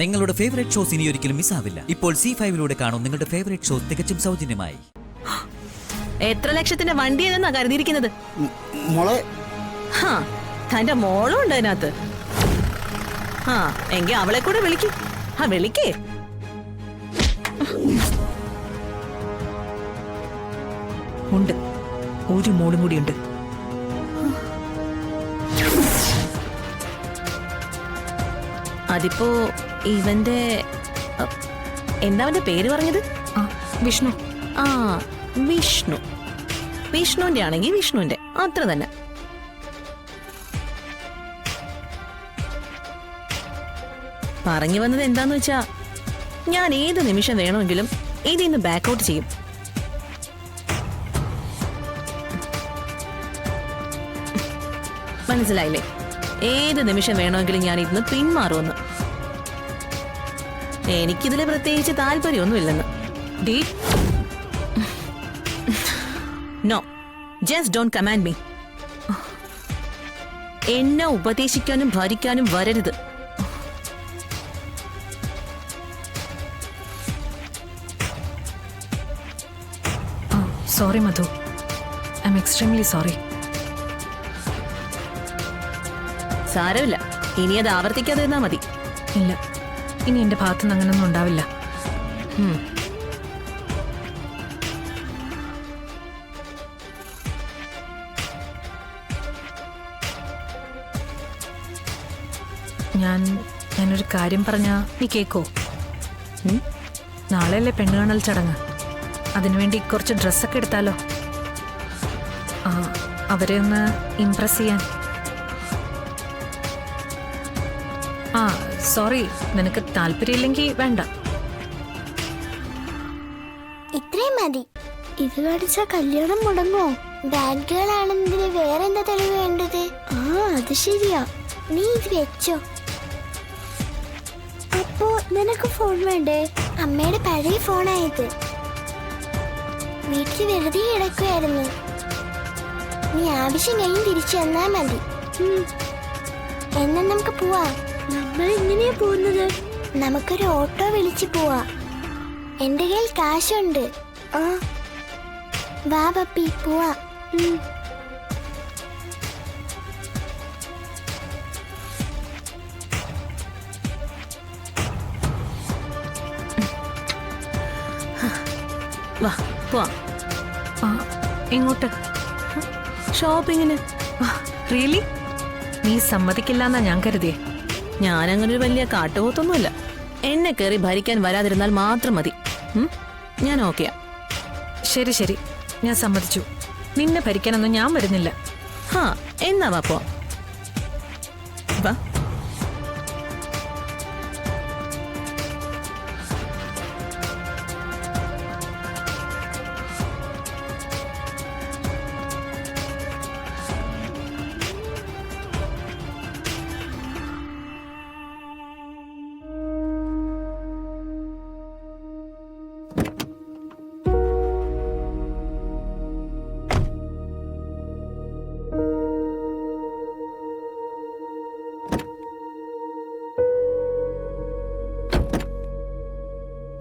നിങ്ങളുടെ favourite shows ഇനി ഒരിക്കലും മിസ്സാവില്ല. ഇപ്പോൾ C5 കാണും നിങ്ങളുടെ ഫേവറേറ്റ് ഷോസ് തികച്ചും സൗജന്യമായി. എത്ര ലക്ഷത്തിന്റെ വണ്ടി ഏതെന്നാ കരുതിയിരിക്കുന്നത്? മോളെ തന്റെ മോളും ഉണ്ട് അതിനകത്ത്. എങ്കി അവളെ കൂടെ വിളിക്ക്. വിളിക്കേ. ഉണ്ട്, ഒരു മോളും കൂടിയുണ്ട്. അതിപ്പോ ഇവന്റെ എന്താ അവന്റെ പേര് പറഞ്ഞത്? വിഷ്ണു. വിഷ്ണു. വിഷ്ണുവിന്റെ ആണെങ്കിൽ വിഷ്ണുവിന്റെ അത്ര തന്നെ. പറഞ്ഞു വന്നത് എന്താന്ന് വെച്ചാ, ഞാൻ ഏത് നിമിഷം വേണമെങ്കിലും ഇതിന്ന് ബാക്കൗട്ട് ചെയ്യും. മനസ്സിലായില്ലേ? ഏത് നിമിഷം വേണമെങ്കിലും ഞാൻ ഇതിന്ന് പിന്മാറുമെന്ന്. എനിക്കിതില് പ്രത്യേകിച്ച് താല്പര്യമൊന്നുമില്ലെന്ന്. No, just don't command me. എന്നെ ഉപദേശിക്കാനും ഭരിക്കാനും വരരുത്. Sorry Madhu, I am extremely sorry. സാരമില്ല, ഇനി അത് ആവർത്തിക്കാതെ ഇരുന്നാ മതി. ഇല്ല, ഇനി എന്റെ ഭാഗത്തുനിന്ന് അങ്ങനൊന്നും ഉണ്ടാവില്ല. ഞാനൊരു കാര്യം പറഞ്ഞാ നീ കേക്കോ? നാളെയല്ലേ പെണ്ണുകാണൽ ചടങ്ങ്. അതിനുവേണ്ടി കുറച്ച് ഡ്രസ്സൊക്കെ എടുത്താലോ? അവരെ ഒന്ന് ഇംപ്രസ് ചെയ്യാൻ. സോറി, നിനക്ക് താല്പര്യമില്ലെങ്കിൽ വേണ്ട. ഇത്രയും മതി. ഇത് കാണിച്ച കല്യാണം മുടങ്ങോ? ബാഡ് ഗേൾ ആണെന്നതിന് വേറെ എന്താ തെളിവ് വേണ്ടത്? അത് ശരിയാ, നീ ഇത് വെച്ചോ. അപ്പോ നിനക്ക് ഫോൺ വേണ്ടേ? അമ്മയുടെ പഴയ ഫോണായത്. വീട്ടിൽ വെറുതെ കിടക്കുമായിരുന്നു. നീ ആവശ്യം കഴിഞ്ഞ് തിരിച്ചു തന്നാ മതി. എന്നാ നമുക്ക് പോവാ. നമ്മൾ എങ്ങനെയാ പോകുന്നത്? നമുക്കൊരു ഓട്ടോ വിളിച്ചു പോവാ. എന്റെ കയ്യിൽ കാശുണ്ട്. വാ പപ്പി, പോവാ. വാ പോവാ. എങ്ങോട്ട്? ഷോപ്പിങ്ങിന്. റിയലി? നീ സമ്മതിക്കില്ലെന്നാ ഞാൻ കരുതിയേ. ഞാനങ്ങനെ ഒരു വലിയ കാട്ടുപോത്തൊന്നുമല്ല. എന്നെ കയറി ഭരിക്കാൻ വരാതിരുന്നാൽ മാത്രം മതി. ഞാൻ ഓക്കെയാ. ശരി ശരി, ഞാൻ സമ്മതിച്ചു. നിന്നെ ഭരിക്കാനൊന്നും ഞാൻ വരുന്നില്ല. എന്നാ വാ പോവാം. വാ.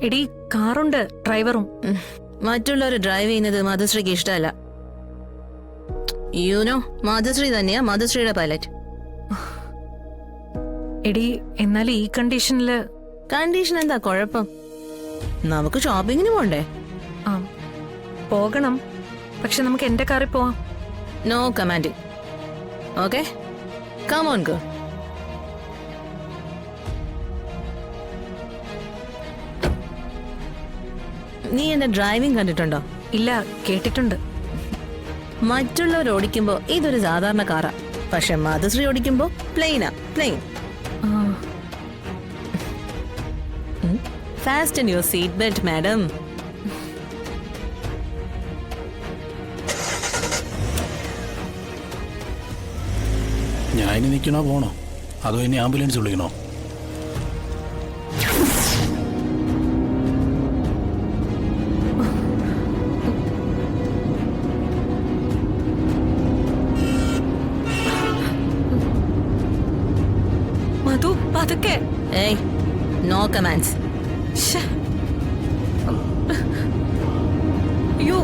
എടി, കാറുണ്ട്, ഡ്രൈവറും. മറ്റുള്ളവർ ഡ്രൈവ് ചെയ്യുന്നത് മധുശ്രീക്ക് ഇഷ്ടമല്ല. യുനോ, മധുശ്രീ തന്നെയാ മധുശ്രീയുടെ പൈലറ്റ്. എടി, എന്നാൽ ഈ കണ്ടീഷനില്. കണ്ടീഷൻ എന്താ കുഴപ്പം? നമുക്ക് ഷോപ്പിങ്ങിന് പോണ്ടേ? പോകണം, പക്ഷെ നമുക്ക് എന്റെ കാറിൽ പോവാം. No commanding. Okay, come on go. നീ എന്റെ ഡ്രൈവിംഗ് കണ്ടിട്ടുണ്ടോ? ഇല്ല, കേട്ടിട്ടുണ്ട്. മറ്റുള്ളവർ ഓടിക്കുമ്പോ ഇതൊരു സാധാരണ കാറാ, പക്ഷെ മധുശ്രീ ഓടിക്കുമ്പോ പ്ലെയിനാ, plane. Fast your seat belt madam. ഞാൻ ഇനി നിൽക്കണോ പോണോ, അതോ ഇനി ആംബുലൻസ് വിളിക്കണോ? No commands. അയ്യോ,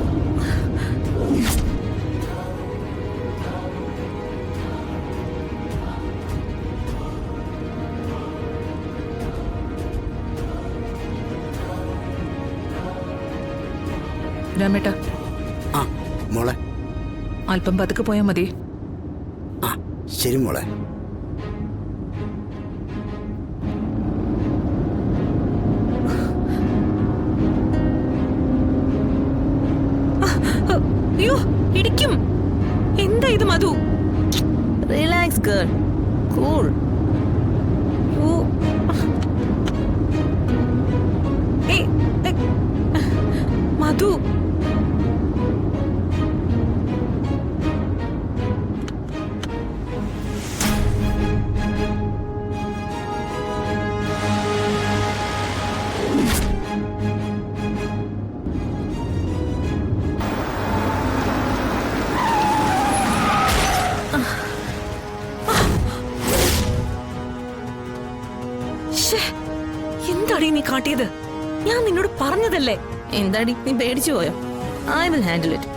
രാമേട്ട ആ മോളെ. അല്പം പതുക്കെ പോയാൽ മതി. ആ ശരി മോളെ. അയ്യോ, ഇടിക്കും. എന്താ ഇത് മധു? Relax girl, cool. അയ്യോ. ഏയ്, ഏയ്. മധു, എന്താടി നീ കാട്ടിയത്? ഞാൻ നിന്നോട് പറഞ്ഞതല്ലേ. എന്താടി നീ പേടിച്ചു പോയോ? I will handle it.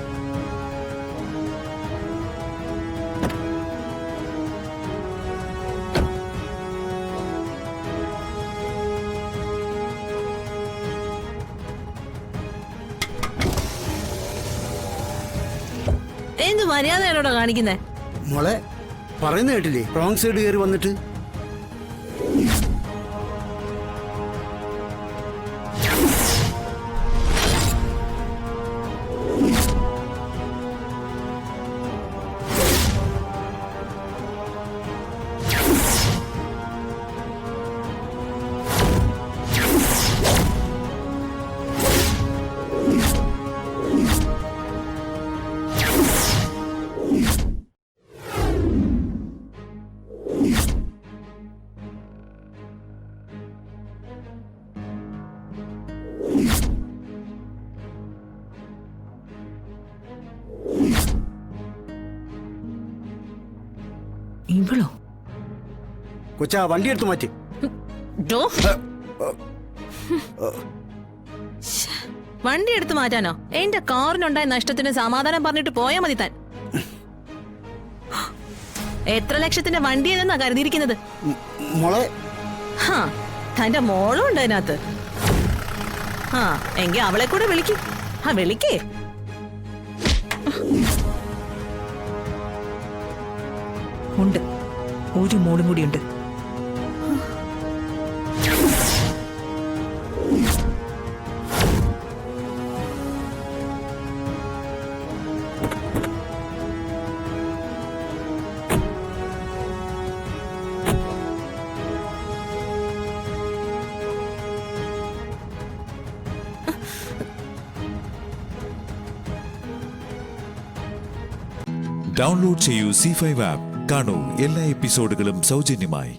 എന്ത് മര്യാദയാണോടാ കാണിക്കുന്നേ? മോളെ പറയുന്ന കേട്ടില്ലേ, റോങ് സൈഡ് കയറി വന്നിട്ട്. ഇവളോ? കൊച്ചാ വണ്ടി എടുത്ത് മാറ്റി. ഡോ. വണ്ടി എടുത്തു മാറ്റാനോ? എന്റെ കാറിനുണ്ടായ നഷ്ടത്തിന് സമാധാനം പറഞ്ഞിട്ട് പോയാ മതി താൻ. എത്ര ലക്ഷത്തിന്റെ വണ്ടി എന്നാ കരുതിയിരിക്കുന്നത്? മോളെ ഹാ, തന്റെ മോളും ഉണ്ട് അതിനകത്ത്. ആ, എങ്കി അവളെ കൂടെ വിളിക്ക്. ആ, വിളിക്കേ. ഉണ്ട്, ഒരു മോളും കൂടിയുണ്ട്. ഡൗൺലോഡ് ചെയ്യൂ C5 ആപ്പ്. കാണൂ എല്ലാ എപ്പിസോഡുകളും സൗജന്യമായി.